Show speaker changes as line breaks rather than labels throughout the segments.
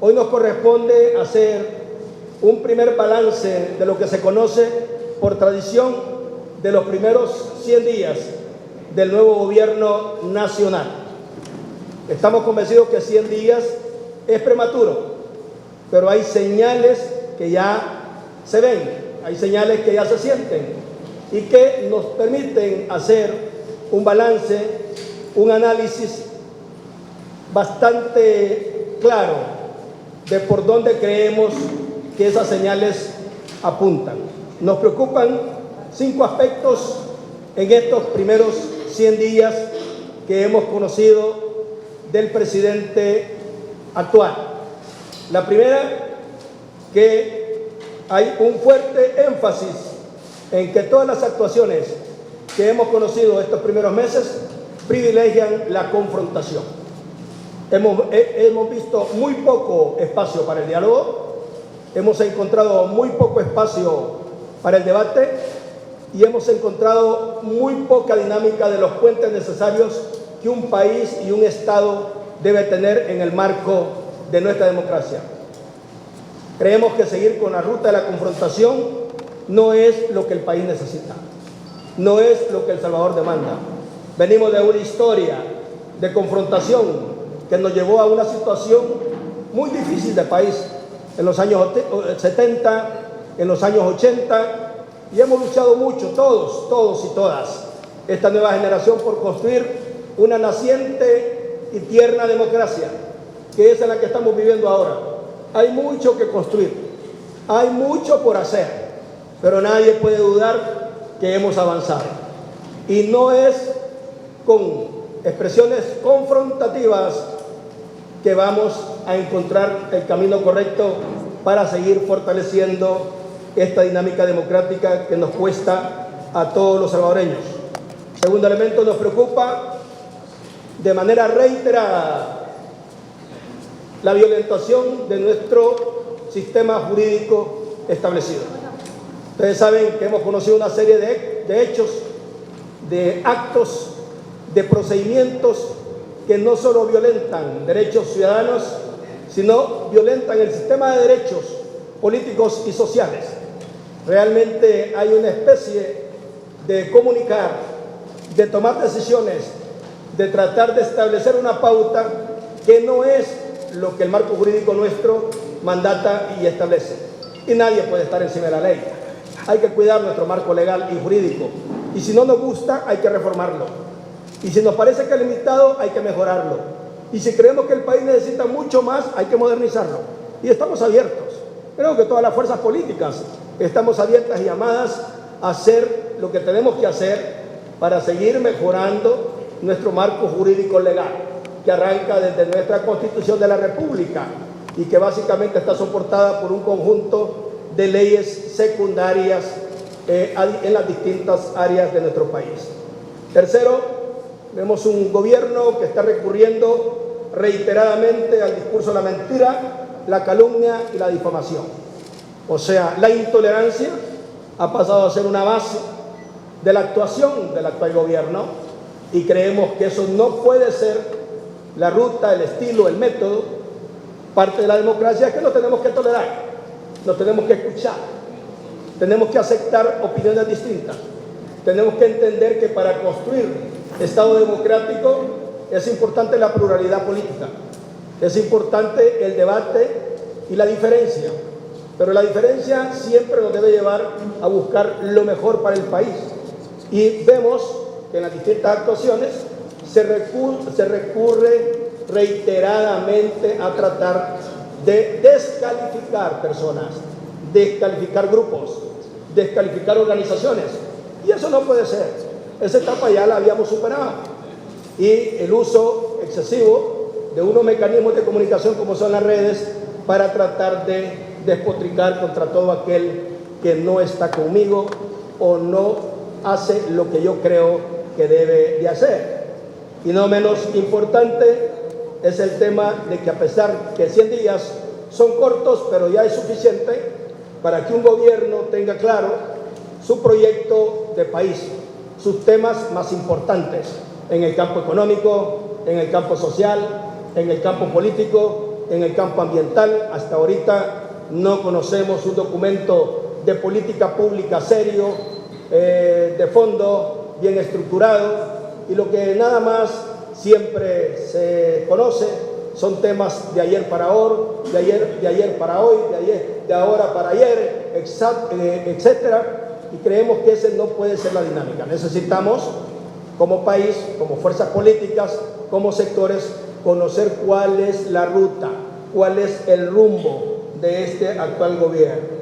Hoy nos corresponde hacer un primer balance de lo que se conoce por tradición de los primeros 100 días del nuevo gobierno nacional. Estamos convencidos que 100 días es prematuro, pero hay señales que ya se ven, hay señales que ya se sienten y que nos permiten hacer un balance, un análisis bastante claro de por dónde creemos que esas señales apuntan. Nos preocupan 5 aspectos en estos primeros 100 días que hemos conocido del presidente actual. La primera, que hay un fuerte énfasis en que todas las actuaciones que hemos conocido estos primeros meses privilegian la confrontación. Hemos visto muy poco espacio para el diálogo, hemos encontrado muy poco espacio para el debate y hemos encontrado muy poca dinámica de los puentes necesarios que un país y un Estado debe tener en el marco de nuestra democracia. Creemos que seguir con la ruta de la confrontación no es lo que el país necesita, no es lo que El Salvador demanda. Venimos de una historia de confrontación que nos llevó a una situación muy difícil del país en los años 70, en los años 80, y hemos luchado mucho, todos y todas, esta nueva generación, por construir una naciente y tierna democracia, que es en la que estamos viviendo ahora. Hay mucho que construir, hay mucho por hacer, pero nadie puede dudar que hemos avanzado. Y no es con expresiones confrontativas que vamos a encontrar el camino correcto para seguir fortaleciendo esta dinámica democrática que nos cuesta a todos los salvadoreños. Segundo elemento, nos preocupa de manera reiterada la violentación de nuestro sistema jurídico establecido. Ustedes saben que hemos conocido una serie de hechos, de actos, de procedimientos que no solo violentan derechos ciudadanos, sino violentan el sistema de derechos políticos y sociales. Realmente hay una especie de comunicar, de tomar decisiones, de tratar de establecer una pauta que no es lo que el marco jurídico nuestro mandata y establece. Y nadie puede estar encima de la ley. Hay que cuidar nuestro marco legal y jurídico. Y si no nos gusta, hay que reformarlo. Y si nos parece que es limitado, hay que mejorarlo. Y si creemos que el país necesita mucho más, hay que modernizarlo. Y estamos abiertos. Creo que todas las fuerzas políticas estamos abiertas y llamadas a hacer lo que tenemos que hacer para seguir mejorando nuestro marco jurídico legal, que arranca desde nuestra Constitución de la República y que básicamente está soportada por un conjunto de leyes secundarias en las distintas áreas de nuestro país. Tercero, vemos un gobierno que está recurriendo reiteradamente al discurso de la mentira, la calumnia y la difamación. O sea, la intolerancia ha pasado a ser una base de la actuación del actual gobierno y creemos que eso no puede ser la ruta, el estilo, el método. Parte de la democracia es que nos tenemos que tolerar, nos tenemos que escuchar, tenemos que aceptar opiniones distintas, tenemos que entender que para construir Estado democrático es importante la pluralidad política, es importante el debate y la diferencia, pero la diferencia siempre nos debe llevar a buscar lo mejor para el país. Y vemos que en las distintas actuaciones se recurre reiteradamente a tratar de descalificar personas, descalificar grupos, descalificar organizaciones. Y eso no puede ser. Esa etapa ya la habíamos superado. Y el uso excesivo de unos mecanismos de comunicación como son las redes para tratar de despotricar contra todo aquel que no está conmigo o no hace lo que yo creo que debe de hacer. Y no menos importante es el tema de que a pesar que 100 días son cortos, pero ya es suficiente para que un gobierno tenga claro su proyecto de país, sus temas más importantes en el campo económico, en el campo social, en el campo político en el campo ambiental. Hasta ahorita no conocemos un documento de política pública serio, de fondo, bien estructurado, y lo que nada más siempre se conoce son temas de ayer para hoy, de ayer para hoy, de ahora para ayer, etcétera, y creemos que esa no puede ser la dinámica. Necesitamos, como país, como fuerzas políticas, como sectores, conocer cuál es la ruta, cuál es el rumbo de este actual gobierno.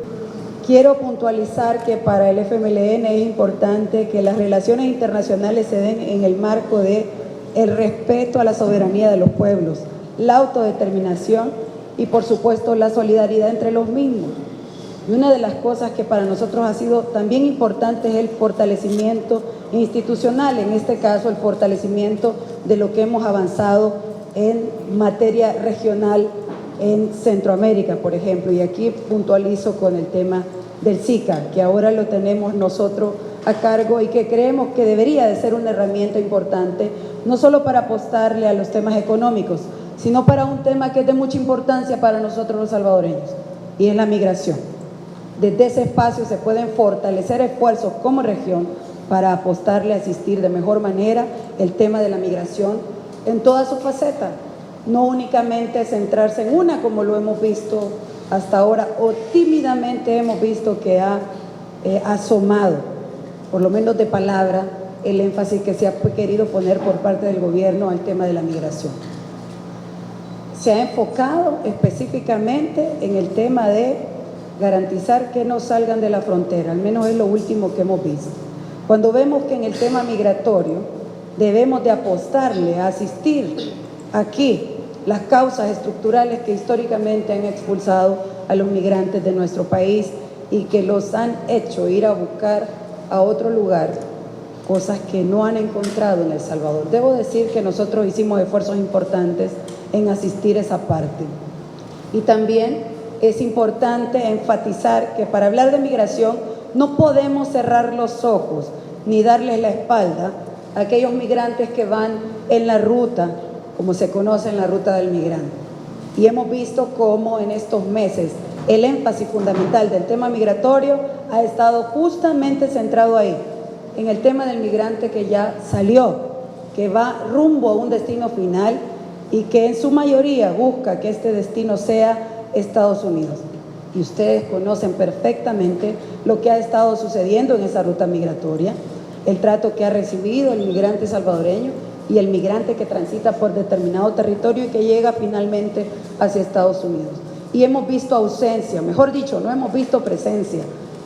Quiero puntualizar que para el FMLN es importante que las relaciones internacionales se den en el marco de el respeto a la soberanía de los pueblos, la autodeterminación y, por supuesto, la solidaridad entre los mismos. Y una de las cosas que para nosotros ha sido también importante es el fortalecimiento institucional, en este caso el fortalecimiento de lo que hemos avanzado en materia regional en Centroamérica, por ejemplo, y aquí puntualizo con el tema del SICA, que ahora lo tenemos nosotros a cargo y que creemos que debería de ser una herramienta importante, no solo para apostarle a los temas económicos, sino para un tema que es de mucha importancia para nosotros los salvadoreños, y es la migración. Desde ese espacio se pueden fortalecer esfuerzos como región para apostarle a asistir de mejor manera el tema de la migración en todas sus facetas, no únicamente centrarse en una como lo hemos visto hasta ahora o tímidamente hemos visto que ha asomado, por lo menos de palabra, el énfasis que se ha querido poner por parte del gobierno al tema de la migración. Se ha enfocado específicamente en el tema de garantizar que no salgan de la frontera, al menos es lo último que hemos visto. Cuando vemos que en el tema migratorio debemos de apostarle a asistir aquí las causas estructurales que históricamente han expulsado a los migrantes de nuestro país y que los han hecho ir a buscar a otro lugar cosas que no han encontrado en El Salvador. Debo decir que nosotros hicimos esfuerzos importantes en asistir a esa parte. Y también es importante enfatizar que para hablar de migración no podemos cerrar los ojos ni darles la espalda a aquellos migrantes que van en la ruta, como se conoce en la ruta del migrante. Y hemos visto cómo en estos meses el énfasis fundamental del tema migratorio ha estado justamente centrado ahí, en el tema del migrante que ya salió, que va rumbo a un destino final y que en su mayoría busca que este destino sea Estados Unidos. Y ustedes conocen perfectamente lo que ha estado sucediendo en esa ruta migratoria, el trato que ha recibido el migrante salvadoreño y el migrante que transita por determinado territorio y que llega finalmente hacia Estados Unidos. Y hemos visto ausencia, mejor dicho, no hemos visto presencia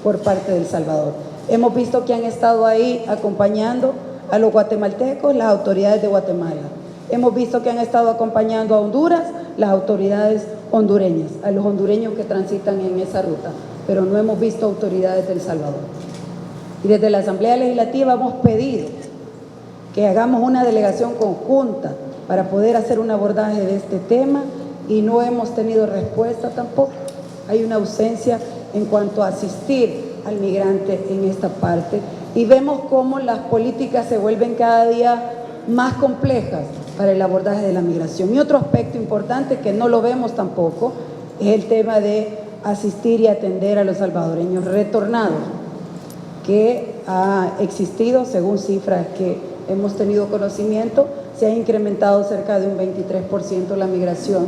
por parte de El Salvador. Hemos visto que han estado ahí acompañando a los guatemaltecos, las autoridades de Guatemala. Hemos visto que han estado acompañando a Honduras, las autoridades hondureñas, a los hondureños que transitan en esa ruta, pero no hemos visto autoridades de El Salvador. Y desde la Asamblea Legislativa hemos pedido que hagamos una delegación conjunta para poder hacer un abordaje de este tema y no hemos tenido respuesta tampoco. Hay una ausencia en cuanto a asistir al migrante en esta parte y vemos cómo las políticas se vuelven cada día más complejas para el abordaje de la migración. Y otro aspecto importante que no lo vemos tampoco es el tema de asistir y atender a los salvadoreños retornados, que ha existido, según cifras que hemos tenido conocimiento, se ha incrementado cerca de un 23% la migración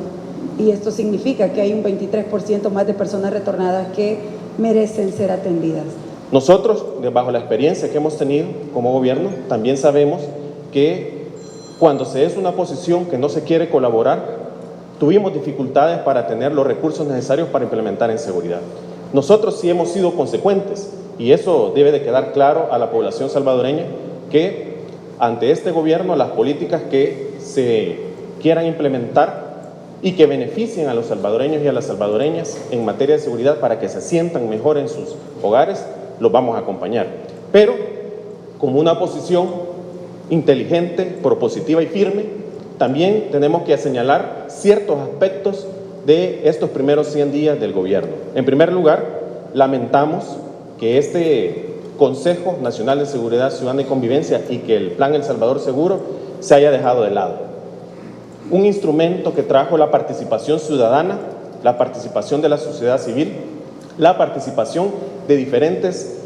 y esto significa que hay un 23% más de personas retornadas que merecen ser atendidas.
Nosotros, bajo la experiencia que hemos tenido como gobierno, también sabemos que cuando se es una posición que no se quiere colaborar, tuvimos dificultades para tener los recursos necesarios para implementar en seguridad. Nosotros sí hemos sido consecuentes y eso debe de quedar claro a la población salvadoreña que ante este gobierno las políticas que se quieran implementar y que beneficien a los salvadoreños y a las salvadoreñas en materia de seguridad para que se sientan mejor en sus hogares, los vamos a acompañar. Pero como una posición inteligente, propositiva y firme, también tenemos que señalar ciertos aspectos de estos primeros 100 días del gobierno. En primer lugar, lamentamos que este Consejo Nacional de Seguridad Ciudadana y Convivencia y que el Plan El Salvador Seguro se haya dejado de lado. un instrumento que trajo la participación ciudadana, la participación de la sociedad civil, la participación de diferentes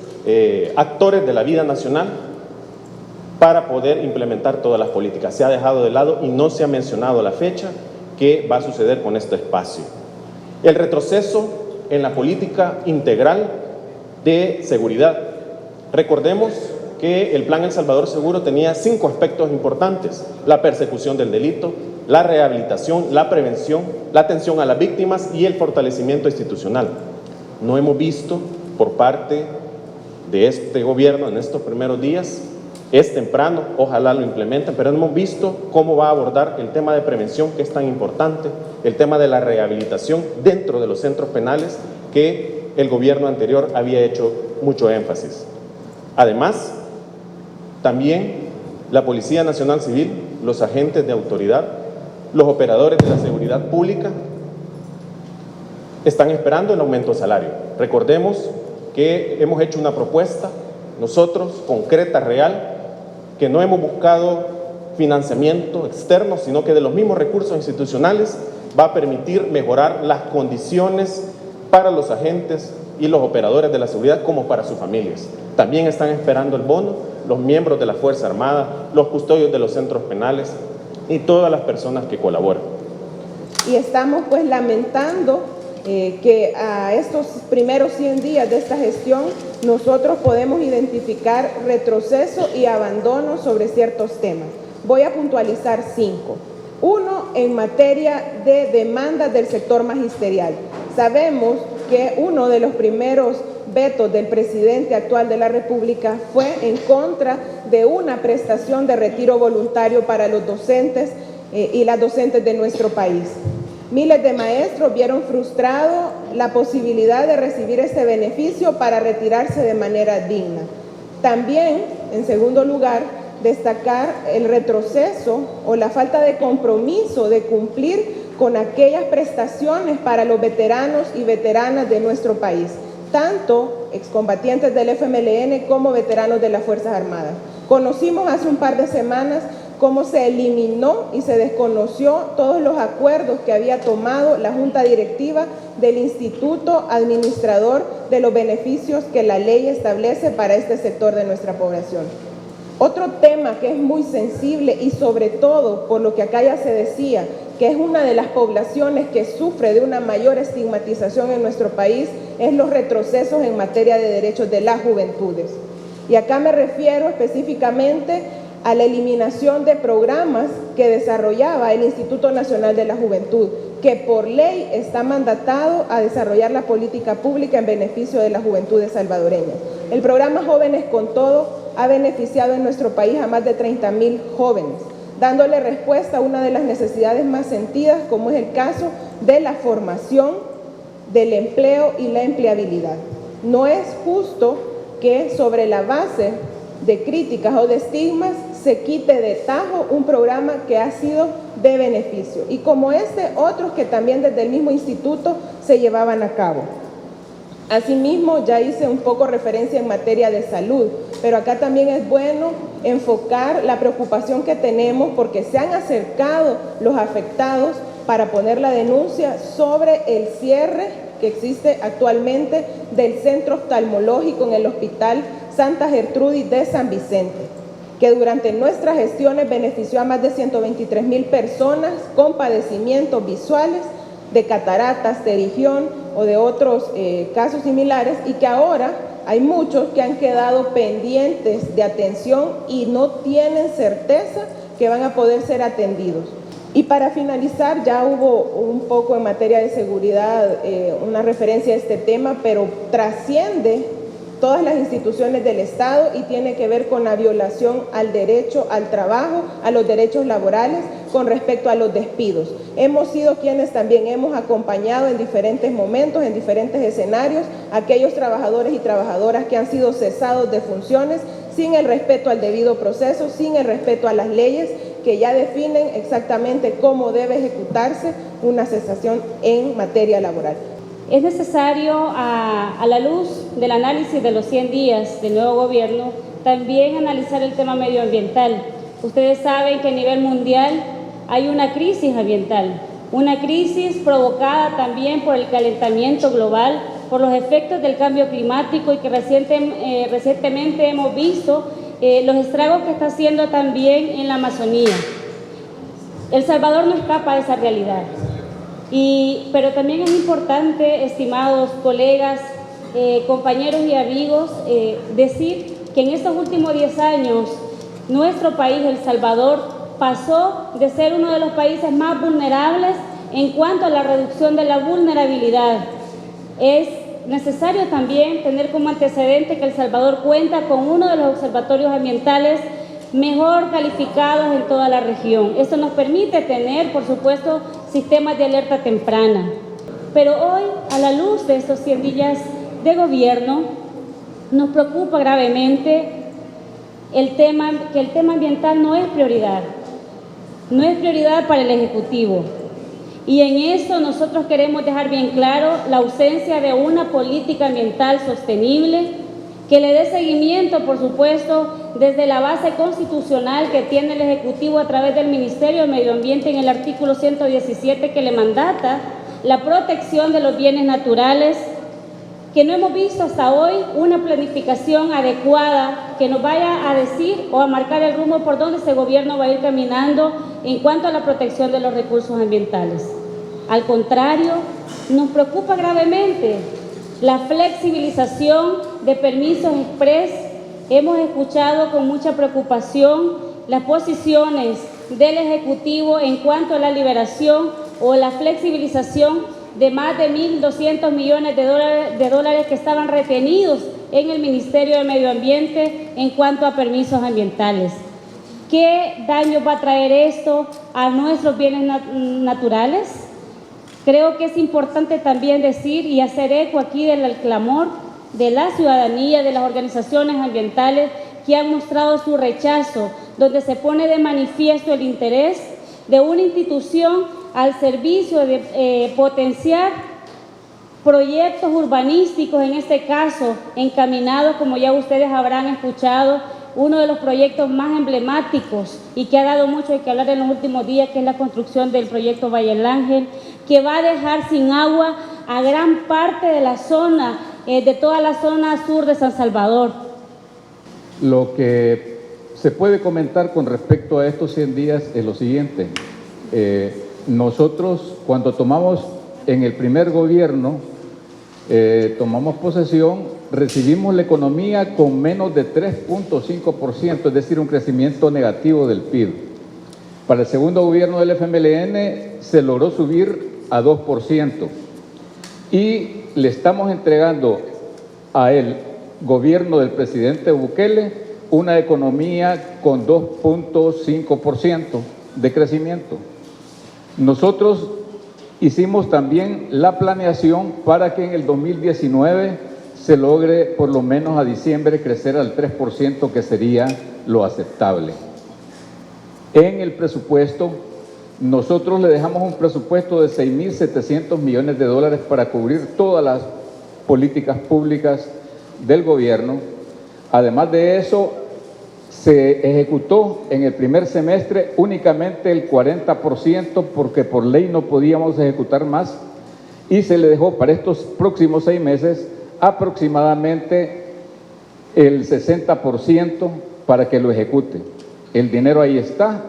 actores de la vida nacional para poder implementar todas las políticas. Se ha dejado de lado y no se ha mencionado la fecha que va a suceder con este espacio. El retroceso en la política integral de seguridad. Recordemos que el Plan El Salvador Seguro tenía 5 aspectos importantes: la persecución del delito, la rehabilitación, la prevención, la atención a las víctimas y el fortalecimiento institucional. No hemos visto por parte de este gobierno en estos primeros días, es temprano, ojalá lo implementen, pero no hemos visto cómo va a abordar el tema de prevención, que es tan importante, el tema de la rehabilitación dentro de los centros penales, que el gobierno anterior había hecho mucho énfasis. Además, también la Policía Nacional Civil, los agentes de autoridad, los operadores de la seguridad pública están esperando el aumento de salario. Recordemos que hemos hecho una propuesta, nosotros, concreta, real, que no hemos buscado financiamiento externo, sino que de los mismos recursos institucionales va a permitir mejorar las condiciones para los agentes y los operadores de la seguridad como para sus familias. También están esperando el bono los miembros de la Fuerza Armada, los custodios de los centros penales y todas las personas que colaboran.
Y estamos pues lamentando que a estos primeros 100 días de esta gestión nosotros podemos identificar retroceso y abandono sobre ciertos temas. Voy a puntualizar 5. 1, en materia de demandas del sector magisterial. Sabemos que uno de los primeros vetos del presidente actual de la República fue en contra de una prestación de retiro voluntario para los docentes y las docentes de nuestro país. Miles de maestros vieron frustrado la posibilidad de recibir este beneficio para retirarse de manera digna. También, en segundo lugar, destacar el retroceso o la falta de compromiso de cumplir con aquellas prestaciones para los veteranos y veteranas de nuestro país, tanto excombatientes del FMLN como veteranos de las Fuerzas Armadas. Conocimos hace un par de semanas cómo se eliminó y se desconoció todos los acuerdos que había tomado la Junta Directiva del Instituto Administrador de los beneficios que la ley establece para este sector de nuestra población. Otro tema que es muy sensible y sobre todo por lo que acá ya se decía, que es una de las poblaciones que sufre de una mayor estigmatización en nuestro país, es los retrocesos en materia de derechos de las juventudes. Y acá me refiero específicamente a la eliminación de programas que desarrollaba el Instituto Nacional de la Juventud, que por ley está mandatado a desarrollar la política pública en beneficio de las juventudes salvadoreñas. El programa Jóvenes con Todo ha beneficiado en nuestro país a más de 30,000 jóvenes, dándole respuesta a una de las necesidades más sentidas, como es el caso de la formación, del empleo y la empleabilidad. No es justo que sobre la base de críticas o de estigmas se quite de tajo un programa que ha sido de beneficio, y como otros que también desde el mismo instituto se llevaban a cabo. Asimismo, ya hice un poco referencia en materia de salud, pero acá también es bueno enfocar la preocupación que tenemos porque se han acercado los afectados para poner la denuncia sobre el cierre que existe actualmente del centro oftalmológico en el Hospital Santa Gertrudis de San Vicente, que durante nuestras gestiones benefició a más de 123,000 personas con padecimientos visuales de cataratas, pterigión o de otros casos similares, y que ahora hay muchos que han quedado pendientes de atención y no tienen certeza que van a poder ser atendidos. Y para finalizar, ya hubo un poco en materia de seguridad, una referencia a este tema, pero trasciende todas las instituciones del Estado y tiene que ver con la violación al derecho al trabajo, a los derechos laborales con respecto a los despidos. Hemos sido quienes también hemos acompañado en diferentes momentos, en diferentes escenarios, a aquellos trabajadores y trabajadoras que han sido cesados de funciones sin el respeto al debido proceso, sin el respeto a las leyes que ya definen exactamente cómo debe ejecutarse una cesación en materia laboral.
Es necesario, a la luz del análisis de los 100 días del nuevo gobierno, también analizar el tema medioambiental. Ustedes saben que a nivel mundial hay una crisis ambiental, una crisis provocada también por el calentamiento global, por los efectos del cambio climático y que recientemente hemos visto los estragos que está haciendo también en la Amazonía. El Salvador no escapa de esa realidad. Pero también es importante, estimados colegas, compañeros y amigos, decir que en estos últimos 10 años nuestro país, El Salvador, pasó de ser uno de los países más vulnerables en cuanto a la reducción de la vulnerabilidad. Es necesario también tener como antecedente que El Salvador cuenta con uno de los observatorios ambientales mejor calificados en toda la región. Esto nos permite tener, por supuesto, sistemas de alerta temprana. Pero hoy, a la luz de estos 100 días de gobierno, nos preocupa gravemente que el tema ambiental no es prioridad. No es prioridad para el Ejecutivo. Y en eso nosotros queremos dejar bien claro la ausencia de una política ambiental sostenible que le dé seguimiento, por supuesto, desde la base constitucional que tiene el Ejecutivo a través del Ministerio de Medio Ambiente en el artículo 117 que le mandata la protección de los bienes naturales, que no hemos visto hasta hoy una planificación adecuada que nos vaya a decir o a marcar el rumbo por donde este gobierno va a ir caminando en cuanto a la protección de los recursos ambientales. Al contrario, nos preocupa gravemente la flexibilización de permisos express. Hemos escuchado con mucha preocupación las posiciones del Ejecutivo en cuanto a la liberación o la flexibilización de más de 1.200 millones de dólares que estaban retenidos en el Ministerio de Medio Ambiente en cuanto a permisos ambientales. ¿Qué daño va a traer esto a nuestros bienes naturales? Creo que es importante también decir y hacer eco aquí del clamor de la ciudadanía, de las organizaciones ambientales que han mostrado su rechazo, donde se pone de manifiesto el interés de una institución al servicio de potenciar proyectos urbanísticos, en este caso encaminados, como ya ustedes habrán escuchado, uno de los proyectos más emblemáticos y que ha dado mucho de qué hablar en los últimos días, que es la construcción del proyecto Valle del Ángel, que va a dejar sin agua a gran parte de la zona, de toda la zona sur de San Salvador.
Lo que se puede comentar con respecto a estos 100 días es lo siguiente. Nosotros, cuando tomamos en el primer gobierno, tomamos posesión, recibimos la economía con menos de 3.5%, es decir, un crecimiento negativo del PIB. Para el segundo gobierno del FMLN se logró subir a 2% y le estamos entregando a el gobierno del presidente Bukele una economía con 2.5% de crecimiento. Nosotros hicimos también la planeación para que en el 2019 se logre por lo menos a diciembre crecer al 3%, que sería lo aceptable. En el presupuesto, nosotros le dejamos un presupuesto de 6.700 millones de dólares para cubrir todas las políticas públicas del gobierno. Además de eso, se ejecutó en el primer semestre únicamente el 40% porque por ley no podíamos ejecutar más y se le dejó para estos próximos 6 meses aproximadamente el 60% para que lo ejecute. El dinero ahí está,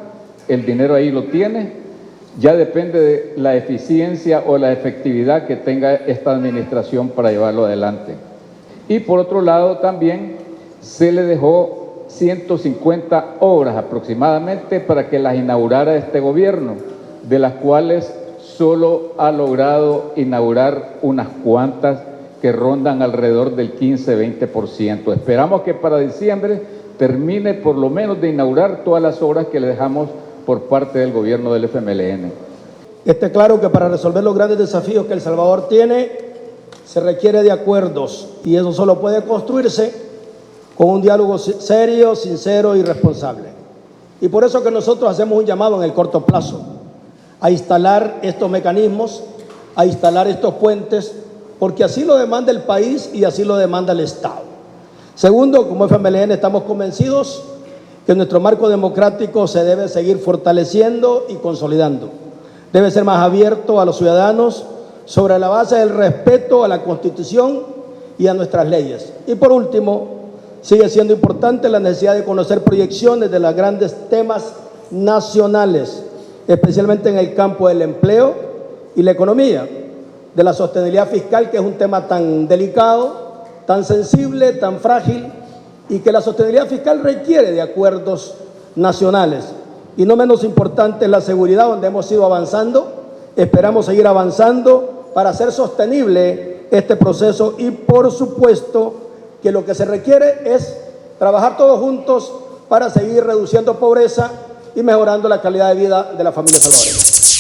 el dinero ahí lo tiene, ya depende de la eficiencia o la efectividad que tenga esta administración para llevarlo adelante. Y por otro lado también se le dejó 150 obras aproximadamente para que las inaugurara este gobierno, de las cuales solo ha logrado inaugurar unas cuantas que rondan alrededor del 15-20%. Esperamos que para diciembre termine por lo menos de inaugurar todas las obras que le dejamos por parte del gobierno del FMLN.
Esté claro que para resolver los grandes desafíos que El Salvador tiene, se requiere de acuerdos y eso solo puede construirse con un diálogo serio, sincero y responsable. Y por eso que nosotros hacemos un llamado en el corto plazo a instalar estos mecanismos, a instalar estos puentes, porque así lo demanda el país y así lo demanda el Estado. Segundo, como FMLN estamos convencidos que nuestro marco democrático se debe seguir fortaleciendo y consolidando. Debe ser más abierto a los ciudadanos sobre la base del respeto a la Constitución y a nuestras leyes. Y por último, sigue siendo importante la necesidad de conocer proyecciones de los grandes temas nacionales, especialmente en el campo del empleo y la economía, de la sostenibilidad fiscal, que es un tema tan delicado, tan sensible, tan frágil, y que la sostenibilidad fiscal requiere de acuerdos nacionales. Y no menos importante es la seguridad, donde hemos ido avanzando, esperamos seguir avanzando para hacer sostenible este proceso y, por supuesto, que lo que se requiere es trabajar todos juntos para seguir reduciendo pobreza y mejorando la calidad de vida de las familias salvadoreñas.